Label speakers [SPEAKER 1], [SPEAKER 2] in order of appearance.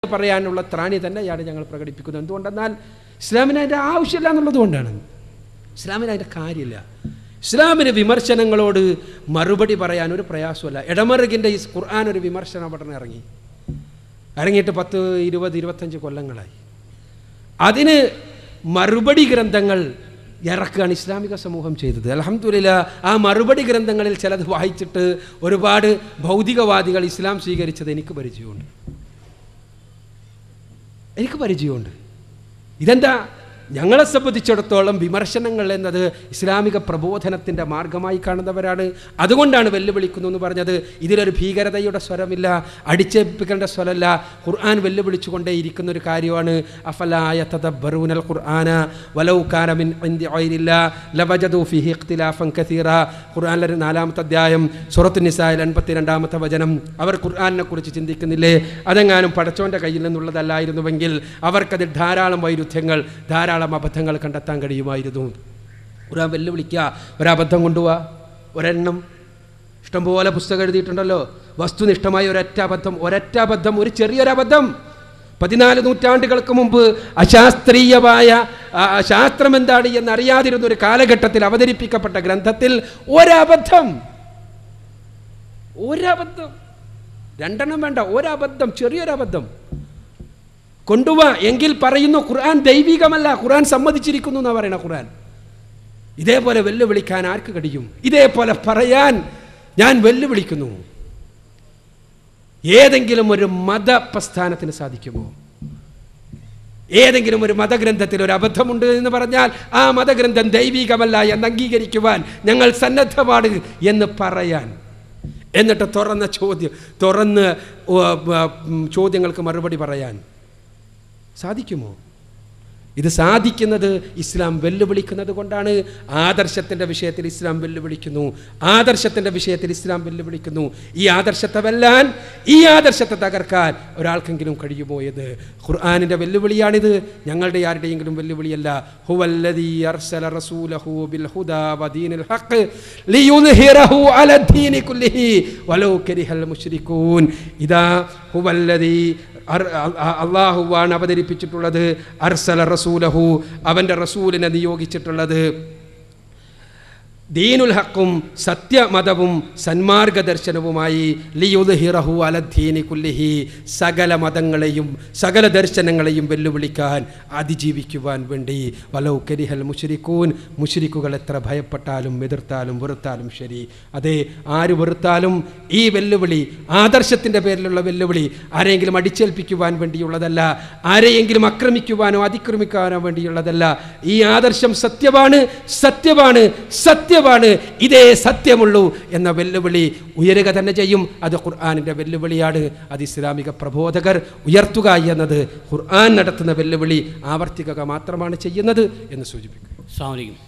[SPEAKER 1] പറയാനുള്ള ത്രാണി തന്നെയാണ് ഞങ്ങൾ പ്രകടിപ്പിക്കുന്നത്. എന്തുകൊണ്ടെന്നാൽ ഇസ്ലാമിന് അതിൻ്റെ ആവശ്യമില്ല എന്നുള്ളത് കൊണ്ടാണ്. ഇസ്ലാമിന് അതിൻ്റെ കാര്യമില്ല. ഇസ്ലാമിന് വിമർശനങ്ങളോട് മറുപടി പറയാൻ ഒരു പ്രയാസമല്ല. ഇടമറുകിൻ്റെ ഈ ഖുർആൻ ഒരു വിമർശന പഠനം ഇറങ്ങിയിട്ട് 10, 20, 25 കൊല്ലങ്ങളായി. അതിന് മറുപടി ഗ്രന്ഥങ്ങൾ ഇറക്കുകയാണ് ഇസ്ലാമിക സമൂഹം ചെയ്തത്. അൽഹംദുലില്ലാഹ് ആ മറുപടി ഗ്രന്ഥങ്ങളിൽ ചിലത് വായിച്ചിട്ട് ഒരുപാട് ഭൗതികവാദികൾ ഇസ്ലാം സ്വീകരിച്ചത് എനിക്ക് പരിചയമുണ്ട്. ഇതെന്താ? ഞങ്ങളെ സംബന്ധിച്ചിടത്തോളം വിമർശനങ്ങൾ എന്നത് ഇസ്ലാമിക പ്രബോധനത്തിൻ്റെ മാർഗമായി കാണുന്നവരാണ്. അതുകൊണ്ടാണ് വെല്ലുവിളിക്കുന്നു എന്ന് പറഞ്ഞത്. ഇതിലൊരു ഭീകരതയുടെ സ്വരമില്ല, അടിച്ചേൽപ്പിക്കേണ്ട സ്വരമല്ല. ഖുർആൻ വെല്ലുവിളിച്ചുകൊണ്ടേ ഇരിക്കുന്ന ഒരു കാര്യമാണ്. അഫലാ യതദബ്ബറൂനൽ ഖുർആന വലൗ കാന മിൻ ഇൻദി ഗൈരില്ലാഹ് ലവജദൂ ഫീഹി ഇഖ്തിലാഫൻ കസീറ. ഖുർആനിലെ 4-ാമത്തെ അധ്യായം സൂറത്തുൻ നിസായിൽ 52-ാമത്തെ വചനം. അവർ ഖുർആനിനെ കുറിച്ച് ചിന്തിക്കുന്നില്ലേ? അതെങ്ങാനും പടച്ചോൻ്റെ കയ്യിൽ നിന്നുള്ളതല്ലായിരുന്നുവെങ്കിൽ അവർക്കതിൽ ധാരാളം വൈരുദ്ധ്യങ്ങൾ, ധാരാളം അബദ്ധങ്ങൾ കണ്ടെത്താൻ കഴിയുമായിരുന്നു. ഖുർആൻ വെല്ലുവിളിക്കുക, ഒരബദ്ധം കൊണ്ടുപോവാ, ഒരെണ്ണം. ഇഷ്ടംപോലെ പുസ്തകം എഴുതിയിട്ടുണ്ടല്ലോ. വസ്തുനിഷ്ഠമായ ഒരൊറ്റ അബദ്ധം, ഒരു ചെറിയൊരബദ്ധം. 14 നൂറ്റാണ്ടുകൾക്ക് മുമ്പ് അശാസ്ത്രീയമായ ശാസ്ത്രം എന്താണ് എന്നറിയാതിരുന്ന ഒരു കാലഘട്ടത്തിൽ അവതരിപ്പിക്കപ്പെട്ട ഗ്രന്ഥത്തിൽ ഒരബദ്ധം, 2 എണ്ണം വേണ്ട, ഒരബദ്ധം, ചെറിയൊരബദ്ധം കൊണ്ടുവാ എങ്കിൽ പറയുന്നു ഖുർആൻ ദൈവികമല്ല, ഖുർആൻ സമ്മതിച്ചിരിക്കുന്നു എന്നാണ് പറയണ ഖുർആൻ. ഇതേപോലെ വെല്ലുവിളിക്കാൻ ആർക്ക് കഴിയും? ഇതേപോലെ പറയാൻ ഞാൻ വെല്ലുവിളിക്കുന്നു. ഏതെങ്കിലും ഒരു മതപ്രസ്ഥാനത്തിന് സാധിക്കുമോ? ഏതെങ്കിലും ഒരു മതഗ്രന്ഥത്തിൽ ഒരു അബദ്ധമുണ്ട് എന്ന് പറഞ്ഞാൽ ആ മതഗ്രന്ഥം ദൈവികമല്ല എന്ന് അംഗീകരിക്കുവാൻ ഞങ്ങൾ സന്നദ്ധമാണ് എന്ന് പറയാൻ, എന്നിട്ട് തുറന്ന് ചോദ്യങ്ങൾക്ക് മറുപടി പറയാൻ സാധിക്കുമോ? ഇത് സാധിക്കുന്നത് ഇസ്ലാം വെല്ലുവിളിക്കുന്നത് കൊണ്ടാണ്. ആദർശത്തിൻ്റെ വിഷയത്തിൽ ഇസ്ലാം വെല്ലുവിളിക്കുന്നു. ഈ ആദർശത്തെ വെല്ലാൻ, ഈ ആദർശത്തെ തകർക്കാൻ ഒരാൾക്കെങ്കിലും കഴിയുമോ എന്ന് ഖുർആനിൻ്റെ വെല്ലുവിളിയാണിത്. ഞങ്ങളുടെ ആരുടെയെങ്കിലും വെല്ലുവിളിയല്ല. ഹുവല്ലദീ അർസല റസൂലഹു ബിൽ ഹുദാ വദീനിൽ ഹഖ് ലിയുദ്ഹിറഹു അലദ്ദീനി കുല്ലിഹി വലൗ കരിഹൽ മുശ്രികൂൻ. ഇദാ ഹുവല്ലദീ അള്ളാഹുവാണ് അവതരിപ്പിച്ചിട്ടുള്ളത്. അർസല റസൂലഹു, അവൻ്റെ റസൂലിനെ നിയോഗിച്ചിട്ടുള്ളത്. ദീനുൽ ഹഖും, സത്യമതവും സന്മാർഗദർശനവുമായി. ലിയുദ്ഹിറഹു അലദ്ദീനി കുല്ലിഹി, സകല മതങ്ങളെയും സകല ദർശനങ്ങളെയും വെല്ലുവിളിക്കാൻ, അതിജീവിക്കുവാൻ വേണ്ടി. വലൗ കരിഹൽ മുശ്രികൂൻ, മുശ്രിക്കുകൾ എത്ര ഭയപ്പെട്ടാലും എതിർത്താലും വെറുത്താലും ശരി. അതെ, ആര് വെറുത്താലും ഈ വെല്ലുവിളി, ആദർശത്തിൻ്റെ പേരിലുള്ള വെല്ലുവിളി, ആരെങ്കിലും അടിച്ചേൽപ്പിക്കുവാൻ വേണ്ടിയുള്ളതല്ല, ആരെയെങ്കിലും ആക്രമിക്കുവാനോ അതിക്രമിക്കാനോ വേണ്ടിയുള്ളതല്ല. ഈ ആദർശം സത്യമാണ്, ഇതേ സത്യമുള്ളൂ എന്ന വെല്ലുവിളി ഉയരുക തന്നെ ചെയ്യും. അത് ഖുർആനിൻ്റെ വെല്ലുവിളിയാണ്. അത് ഇസ്ലാമിക പ്രബോധകർ ഉയർത്തുക എന്നത് ഖുർആൻ നടത്തുന്ന വെല്ലുവിളി ആവർത്തിക്കുക മാത്രമാണ് ചെയ്യുന്നത് എന്ന് സൂചിപ്പിക്കുന്നു.
[SPEAKER 2] അസ്സലാമു അലൈക്കും.